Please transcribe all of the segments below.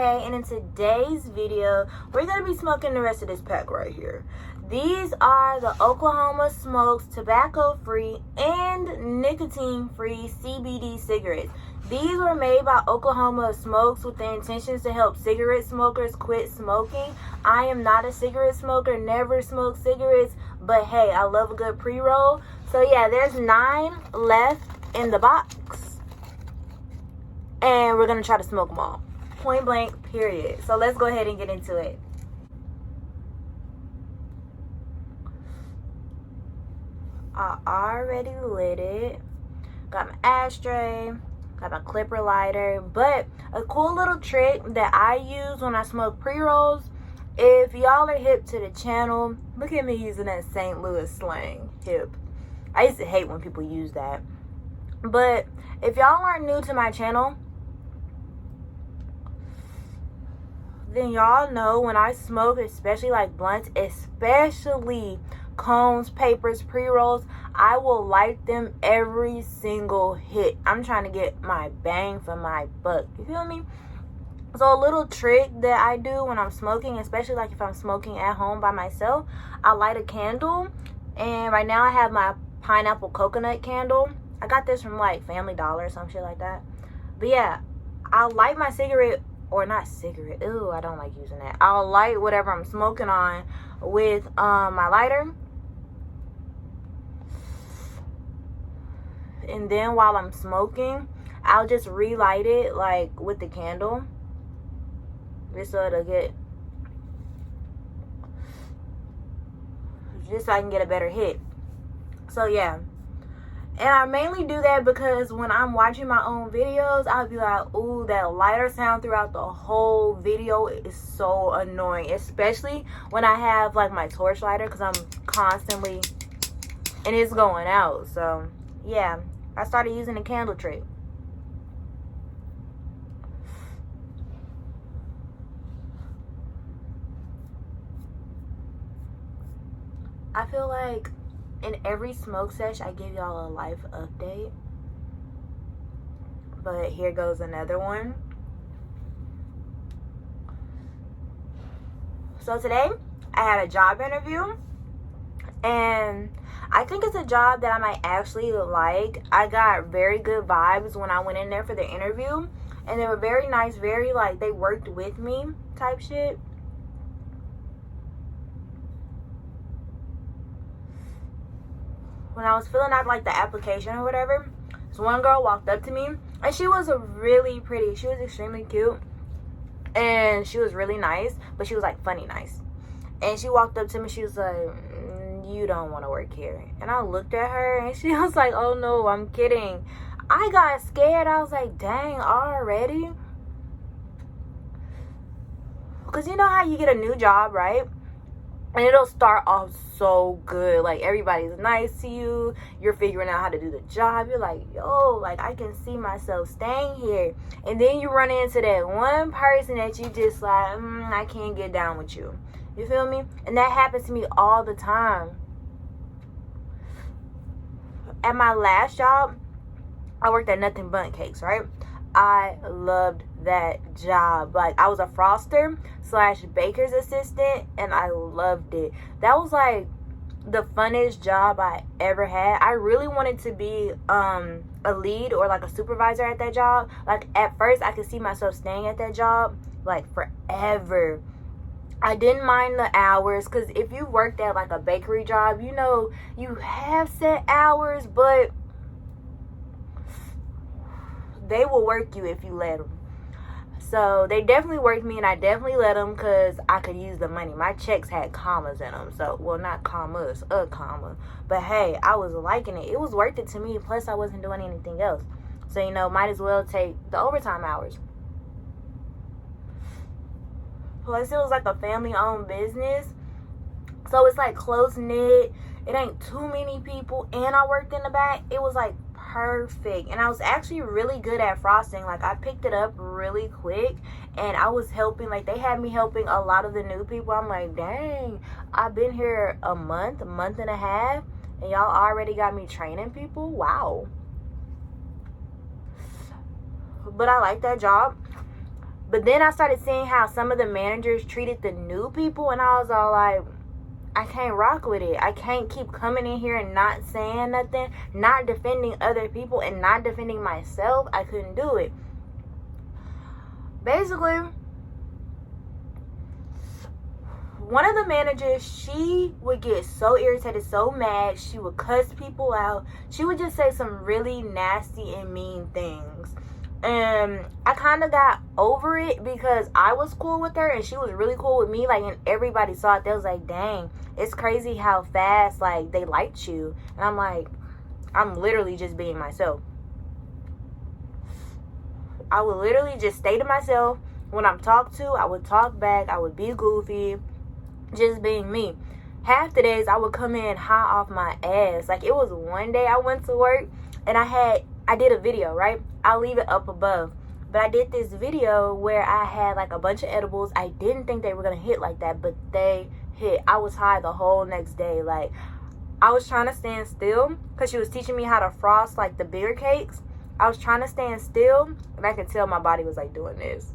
okay, and in today's video we're going to be smoking the rest of this pack right here. These are the Oklahoma Smokes tobacco free and nicotine free CBD cigarettes. These were made by Oklahoma Smokes with the intentions to help cigarette smokers quit smoking. I am not a cigarette smoker, never smoked cigarettes, but hey, I love a good pre-roll. So yeah, there's 9 left in the box, and we're gonna try to smoke them all, point blank, period. So let's go ahead and get into it. I already lit it, got my ashtray, got my clipper lighter. But a cool little trick that I use when I smoke pre-rolls, if y'all are hip to the channel, look at me using that St. Louis slang, hip. I used to hate when people use that. But if y'all aren't new to my channel, then y'all know when I smoke, especially like blunts, especially cones, papers, pre-rolls, I will light them every single hit. I'm trying to get my bang for my buck. You feel me? So a little trick that I do when I'm smoking, especially like if I'm smoking at home by myself, I light a candle. And right now I have my pineapple coconut candle. I got this from like Family Dollar or some shit like that. But yeah, I'll light my cigarette, or not cigarette, ew, I don't like using that. I'll light whatever I'm smoking on with my lighter. And then while I'm smoking, I'll just relight it like with the candle, just so it'll get, just so I can get a better hit. So yeah, and I mainly do that because when I'm watching my own videos, I'll be like, ooh, that lighter sound throughout the whole video is so annoying, especially when I have like my torch lighter, because I'm constantly, and it's going out. So yeah, I started using the candle trick. I feel like in every smoke sesh, I give y'all a life update. But here goes another one. So today, I had a job interview. And I think it's a job that I might actually like. I got very good vibes when I went in there for the interview. And they were very nice, very like, they worked with me type shit. When I was filling out like the application or whatever, this one girl walked up to me, and she was really pretty. She was extremely cute, and she was really nice, but she was like funny nice. And she walked up to me, she was like, you don't want to work here. And I looked at her, and she was like, oh no, I'm kidding. I got scared. I was like, dang, already? Because you know how you get a new job, right? And it'll start off so good. Like, everybody's nice to you. You're figuring out how to do the job. You're like, yo, like, I can see myself staying here. And then you run into that one person that you just like, I can't get down with you. You feel me? And that happens to me all the time. At my last job, I worked at Nothing Bundt Cakes, right? I loved that job. Like, I was a froster / baker's assistant, and I loved it. That was like the funnest job I ever had. I really wanted to be a lead or like a supervisor at that job. Like, at first I could see myself staying at that job like forever. I didn't mind the hours, because if you worked at like a bakery job, you know, you have set hours, but they will work you if you let them. So they definitely worked me, and I definitely let them because I could use the money. My checks had commas in them. So, well, not commas, a comma. But hey, I was liking it. It was worth it to me. Plus, I wasn't doing anything else. So, you know, might as well take the overtime hours. Plus, it was like a family-owned business. So, it's like close-knit. It ain't too many people. And I worked in the back. It was like perfect. And I was actually really good at frosting. Like, I picked it up really quick, and I was helping. Like, they had me helping a lot of the new people. I'm like, dang, I've been here a month and a half, and y'all already got me training people. Wow. But I like that job But then I started seeing how some of the managers treated the new people, and I was all like, I can't rock with it. I can't keep coming in here and not saying nothing, not defending other people, and not defending myself. I couldn't do it. Basically, one of the managers, she would get so irritated, so mad. She would cuss people out. She would just say some really nasty and mean things. And I kind of got over it because I was cool with her and she was really cool with me. Like, and everybody saw it. They was like, dang, it's crazy how fast, like, they liked you. And I'm like, I'm literally just being myself. I would literally just stay to myself. When I'm talked to, I would talk back. I would be goofy. Just being me. Half the days, I would come in hot off my ass. Like, it was one day I went to work and I did a video, right? I'll leave it up above. But I did this video where I had like a bunch of edibles. I didn't think they were going to hit like that, but they hit. I was high the whole next day. Like, I was trying to stand still because she was teaching me how to frost like the bigger cakes. I was trying to stand still and I could tell my body was like doing this.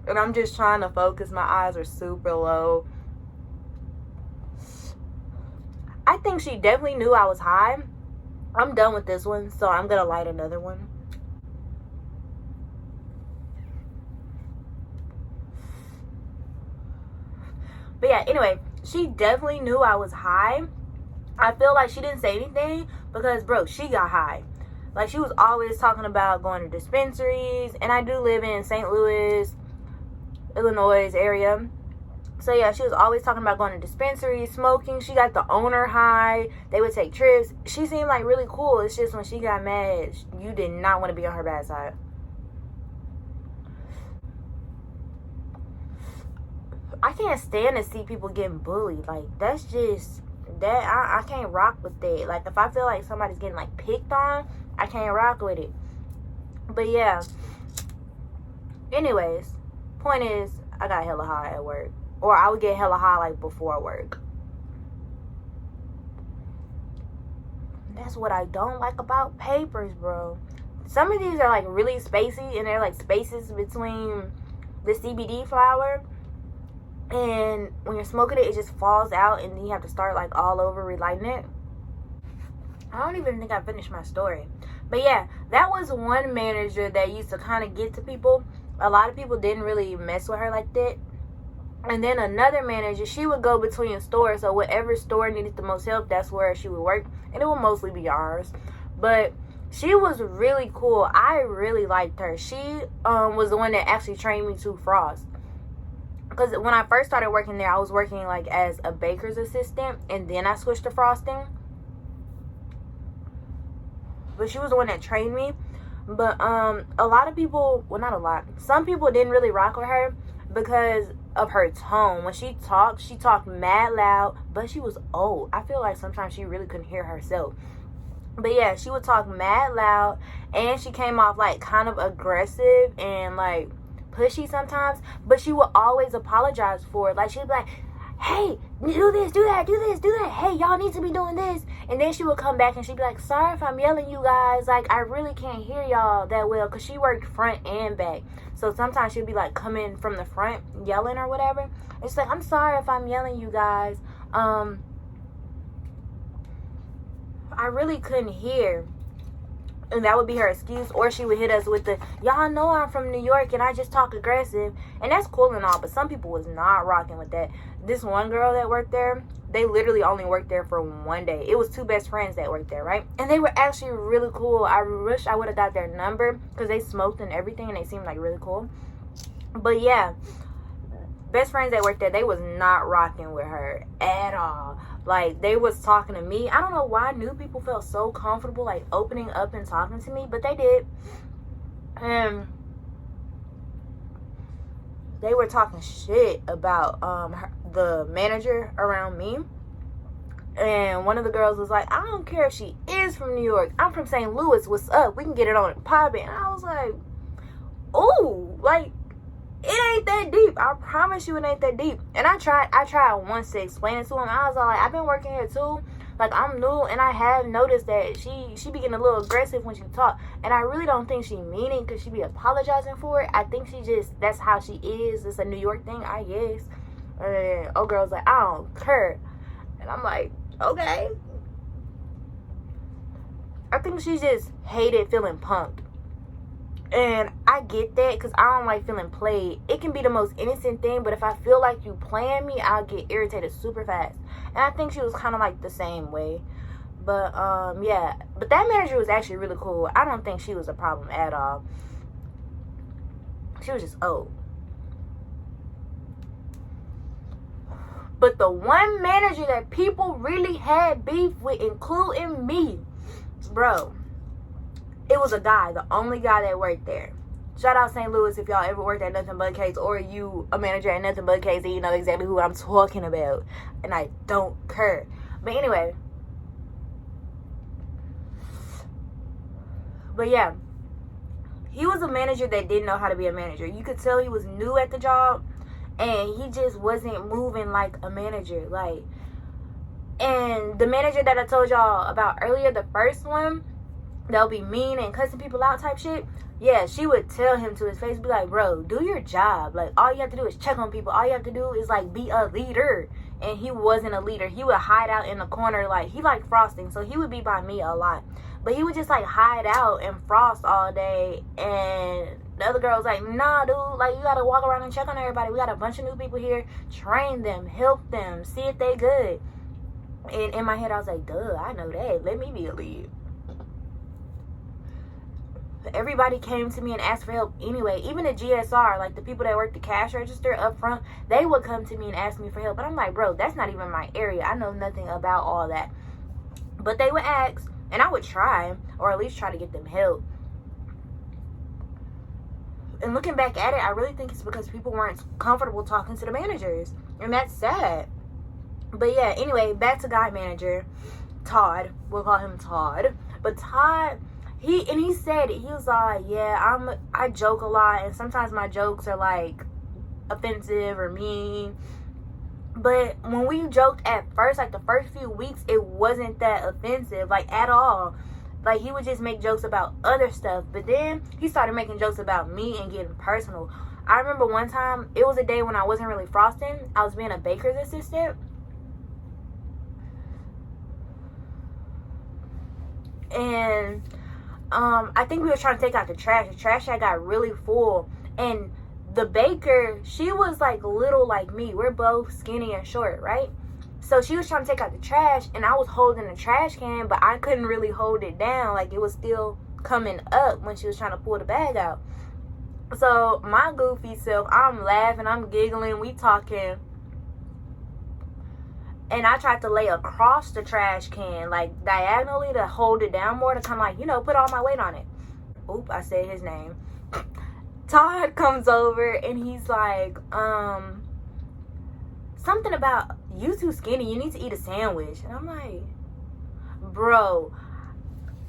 And I'm just trying to focus. My eyes are super low. I think she definitely knew I was high. I'm done with this one, so I'm going to light another one. But yeah, anyway, she definitely knew I was high. I feel like she didn't say anything because, bro, she got high. Like, she was always talking about going to dispensaries. And I do live in St. Louis, Illinois area. So yeah, she was always talking about going to dispensaries, smoking. She got the owner high. They would take trips. She seemed like really cool. It's just when she got mad, you did not want to be on her bad side. I can't stand to see people getting bullied. Like, that's just, that, I can't rock with that. Like, if I feel like somebody's getting, like, picked on, I can't rock with it. But yeah. Anyways, point is, I got hella high at work. Or I would get hella high, like, before work. That's what I don't like about papers, bro. Some of these are, like, really spacey. And they're, like, spaces between the CBD flower. And when you're smoking it, it just falls out. And then you have to start, like, all over relighting it. I don't even think I finished my story. But, yeah, that was one manager that used to kind of get to people. A lot of people didn't really mess with her like that. And then another manager, she would go between stores. So whatever store needed the most help, that's where she would work. And it would mostly be ours. But she was really cool. I really liked her. She was the one that actually trained me to frost. Because when I first started working there, I was working like as a baker's assistant. And then I switched to frosting. But she was the one that trained me. But a lot of people, well, not a lot. Some people didn't really rock with her because of her tone. When she talked mad loud, but she was old. I feel like sometimes she really couldn't hear herself. But yeah, she would talk mad loud, and she came off like kind of aggressive and like pushy sometimes, but she would always apologize for it. Like, she'd be like, hey, do this, do that, do this, do that. Hey, y'all need to be doing this. And then she would come back and she'd be like, sorry if I'm yelling you guys. Like, I really can't hear y'all that well, because she worked front and back. So sometimes she'd be like coming from the front yelling or whatever. And she's like, I'm sorry if I'm yelling you guys. I really couldn't hear. And that would be her excuse. Or she would hit us with the, y'all know I'm from New York and I just talk aggressive. And that's cool and all, but some people was not rocking with that. This one girl that worked there, they literally only worked there for one day. It was two best friends that worked there, right? And they were actually really cool. I wish I would have got their number because they smoked and everything and they seemed like really cool. But yeah, best friends that worked there, they was not rocking with her at all. Like, they was talking to me. I don't know why new people felt so comfortable, like, opening up and talking to me, but they did. And they were talking shit about the manager around me. And one of the girls was like, I don't care if she is from New York. I'm from St. Louis. What's up? We can get it on and pop it. And I was like, ooh, like, it ain't that deep. I promise you it ain't that deep. And I tried once to explain it to him. I was all like, I've been working here too. Like, I'm new, and I have noticed that she be getting a little aggressive when she talk, and I really don't think she mean it because she be apologizing for it. I think she just, that's how she is. It's a New York thing, I guess. And old girl's like, I don't care. And I'm like, okay. I think she just hated feeling punked. And I get that because I don't like feeling played. It can be the most innocent thing, but if I feel like you playing me, I'll get irritated super fast. And I think she was kind of like the same way. But, yeah. But that manager was actually really cool. I don't think she was a problem at all. She was just old. But the one manager that people really had beef with, including me, bro, it was a guy, the only guy that worked there. Shout out St. Louis if y'all ever worked at Nothing But Cakes, or you a manager at Nothing But Cakes and you know exactly who I'm talking about. And I don't care. But anyway. But yeah. He was a manager that didn't know how to be a manager. You could tell he was new at the job. And he just wasn't moving like a manager. Like, and the manager that I told y'all about earlier, the first one, they'll be mean and cussing people out type shit. Yeah, she would tell him to his face, be like, bro, do your job. Like, all you have to do is check on people. All you have to do is, like, be a leader. And he wasn't a leader. He would hide out in the corner. Like, he liked frosting, so he would be by me a lot. But he would just, like, hide out and frost all day. And the other girl was like, nah, dude. Like, you got to walk around and check on everybody. We got a bunch of new people here. Train them. Help them. See if they good. And in my head, I was like, duh, I know that. Let me be a lead. Everybody came to me and asked for help anyway. Even the GSR, like the people that work the cash register up front, they would come to me and ask me for help. But I'm like, bro, that's not even my area. I know nothing about all that. But they would ask, and I would try, or at least try to get them help. And looking back at it, I really think it's because people weren't comfortable talking to the managers. And that's sad. But yeah, anyway, back to guy manager, Todd. We'll call him Todd. But Todd, he said it. He was like, yeah, I joke a lot, and sometimes my jokes are like offensive or mean. But when we joked at first, like the first few weeks, it wasn't that offensive, like at all. Like, he would just make jokes about other stuff. But then he started making jokes about me and getting personal. I remember one time, it was a day when I wasn't really frosting. I was being a baker's assistant. And I think we were trying to take out the trash. The trash had got really full. And the baker, she was like little like me. We're both skinny and short, right? So she was trying to take out the trash, and I was holding the trash can, but I couldn't really hold it down. Like, it was still coming up when she was trying to pull the bag out. So my goofy self, I'm laughing, I'm giggling, we talking. And I tried to lay across the trash can, like diagonally, to hold it down more, to kind of like, you know, put all my weight on it. Oop, I said his name. Todd comes over and he's like, something about, you too skinny, you need to eat a sandwich. And I'm like, bro,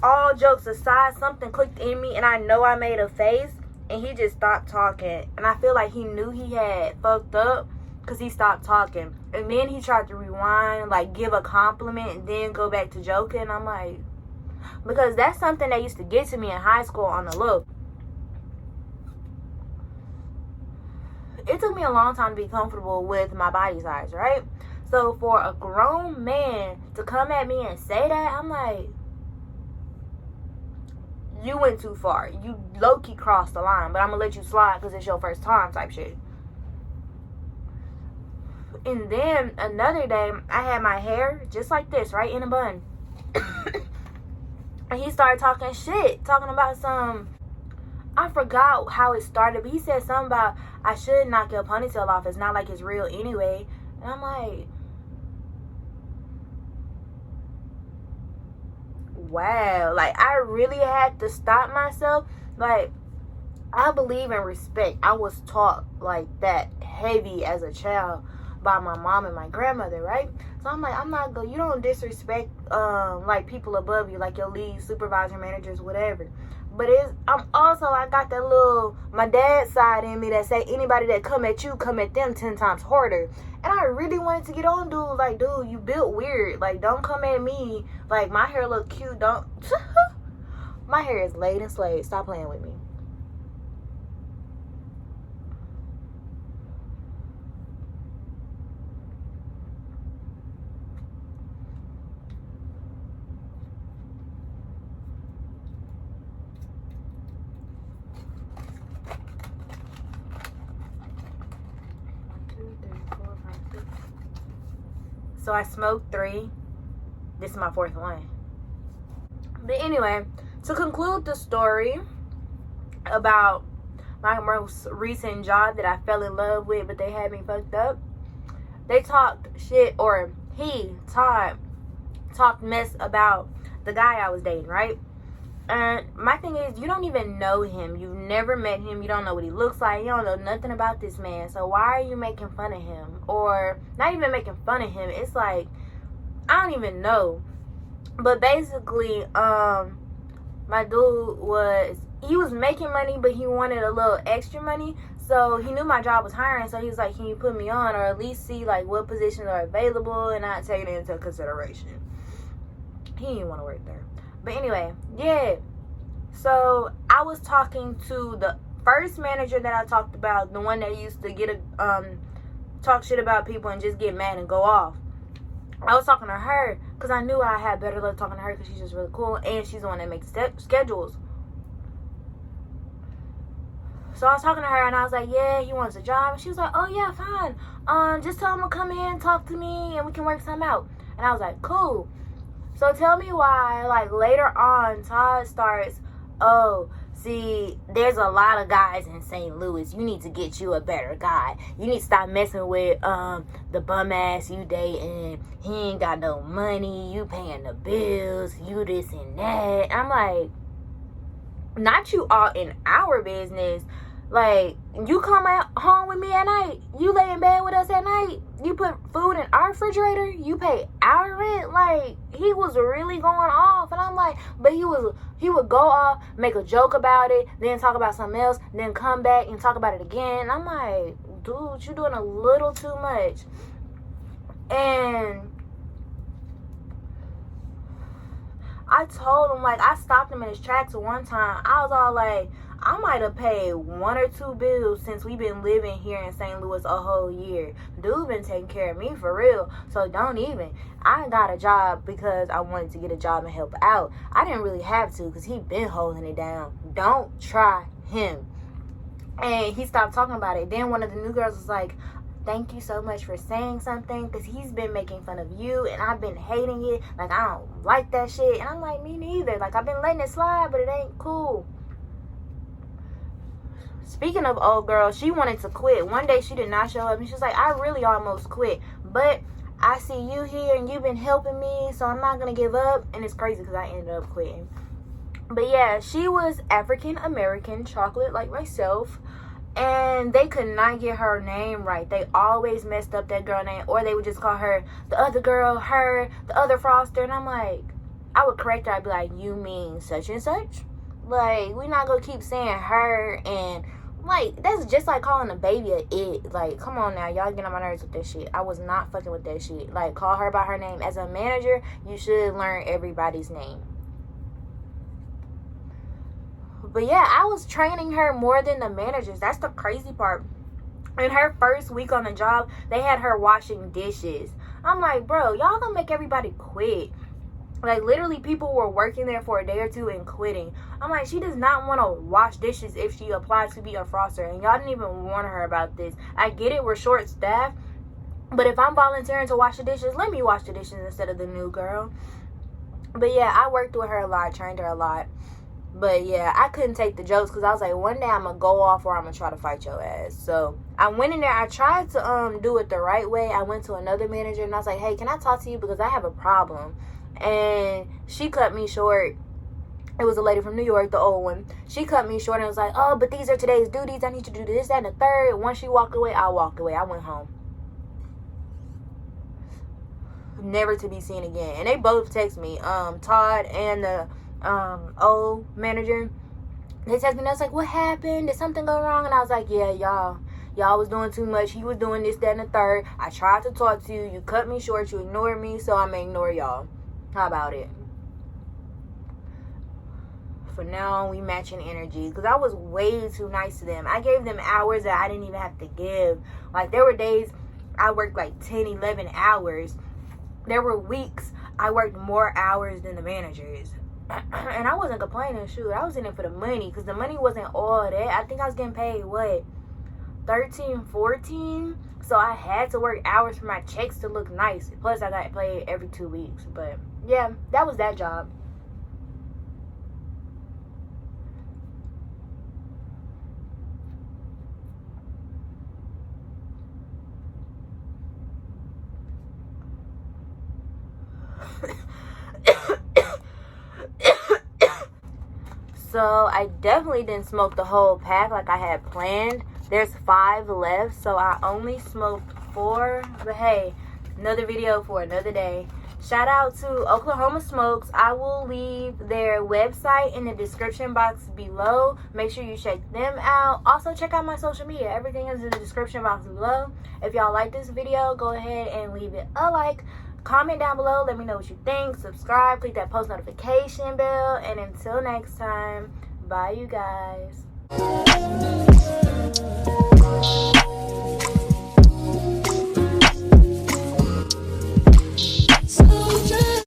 all jokes aside, something clicked in me, and I know I made a face, and he just stopped talking. And I feel like he knew he had fucked up, because he stopped talking. And then he tried to rewind, like give a compliment, and then go back to joking. I'm like, because that's something that used to get to me in high school on the look. It took me a long time to be comfortable with my body size, right? So for a grown man to come at me and say that, I'm like, you went too far. You low-key crossed the line, but I'm going to let you slide because it's your first time type shit. And then another day, I had my hair just like this, right in a bun. And he started talking shit, talking about some, I forgot how it started, but he said something about, I should knock your ponytail off. It's not like it's real anyway. And I'm like, wow. Like, I really had to stop myself. Like, I believe in respect. I was taught like that heavy as a child by my mom and my grandmother, right? So I'm like, I'm not going, you don't disrespect like people above you, like your lead, supervisor, managers, whatever. But I got that little, my dad's side in me that say anybody that come at you, come at them 10 times harder. And I really wanted to get on dude, like, dude, you built weird. Like, don't come at me. Like, my hair look cute. Don't. My hair is laid and slayed. Stop playing with me. So I smoked 3. This is my 4th one. But anyway, to conclude the story about my most recent job that I fell in love with, but they had me fucked up. They talked shit, or Todd, talked mess about the guy I was dating, right? And my thing is, you don't even know him. You've never met him. You don't know what he looks like. You don't know nothing about this man. So why are you making fun of him? Or not even making fun of him. It's like, I don't even know. But basically, my dude he was making money, but he wanted a little extra money. So he knew my job was hiring. So he was like, can you put me on, or at least see like what positions are available and not take it into consideration. He didn't want to work there. But anyway, yeah. So I was talking to the first manager that I talked about, the one that used to talk shit about people and just get mad and go off. I was talking to her because I knew I had better luck talking to her because she's just really cool, and she's the one that makes schedules. So I was talking to her and I was like, yeah, he wants a job. And she was like, oh yeah, fine. Just tell him to come in, talk to me, and we can work something out. And I was like, cool. So tell me why, like, later on, Todd starts, oh, see, there's a lot of guys in St. Louis. You need to get you a better guy. You need to stop messing with the bum ass you dating. He ain't got no money. You paying the bills. You this and that. I'm like, not you all in our business. Like, you come out home with me at night. You lay in bed with us at night. You put food in our refrigerator. You pay our rent. Like, he was really going off. And I'm like, but he would go off, make a joke about it, then talk about something else, then come back and talk about it again. And I'm like, dude, you're doing a little too much. And I told him, like, I stopped him in his tracks one time. I was all like, I might have paid 1 or 2 bills since we've been living here in St. Louis a whole year. Dude been taking care of me for real. So don't even. I got a job because I wanted to get a job and help out. I didn't really have to because he been holding it down. Don't try him. And he stopped talking about it. Then one of the new girls was like, thank you so much for saying something, because he's been making fun of you and I've been hating it. Like, I don't like that shit. And I'm like, me neither. Like, I've been letting it slide, but it ain't cool. Speaking of old girl, she wanted to quit. One day she did not show up and she was like, I really almost quit, but I see you here and you've been helping me, so I'm not going to give up. And it's crazy because I ended up quitting. But yeah, she was African American, chocolate like myself. And they could not get her name right. They always messed up that girl name. Or they would just call her the other girl, her, the other Foster. And I'm like, I would correct her. I'd be like, you mean such and such? Like, we're not going to keep saying her. And, like, that's just like calling a baby a it. Like, come on now. Y'all get on my nerves with that shit. I was not fucking with that shit. Like, call her by her name. As a manager, you should learn everybody's name. But yeah, I was training her more than the managers. That's the crazy part. In her first week on the job, they had her washing dishes. I'm like, bro, y'all gonna make everybody quit. Like, literally, people were working there for a day or two and quitting. I'm like, she does not want to wash dishes if she applied to be a froster. And y'all didn't even warn her about this. I get it, we're short-staffed. But if I'm volunteering to wash the dishes, let me wash the dishes instead of the new girl. But yeah, I worked with her a lot, trained her a lot. But yeah, I couldn't take the jokes because I was like, one day I'm going to go off or I'm going to try to fight your ass. So I went in there. I tried to do it the right way. I went to another manager and I was like, hey, can I talk to you because I have a problem? And she cut me short. It was a lady from New York, the old one. She cut me short and was like, oh, but these are today's duties. I need you to do this, that, and the third. And once she walked away, I walked away. I went home. Never to be seen again. And they both text me, Todd and the old manager. They texted me, I was like, what happened? Did something go wrong? And I was like, yeah, y'all was doing too much. He was doing this, that, and the third. I tried to talk to you. You cut me short. You ignored me, so I'm going to ignore y'all. How about it? For now, we matching energy. Because I was way too nice to them. I gave them hours that I didn't even have to give. Like, there were days I worked like 10, 11 hours. There were weeks I worked more hours than the managers. And I wasn't complaining. Shoot, I was in it for the money. Because the money wasn't all that. I think I was getting paid, what, 13, 14? So I had to work hours for my checks to look nice. Plus, I got paid every 2 weeks. But, yeah, that was that job. So I definitely didn't smoke the whole pack like I had planned. There's 5 left, so I only smoked 4. But hey, another video for another day. Shout out to Oklahoma Smokes. I will leave their website in the description box below. Make sure you check them out. Also, check out my social media. Everything is in the description box below. If y'all like this video, go ahead and leave it a like. Comment down below. Let me know what you think. Subscribe. Click that post notification bell. And until next time, bye, you guys.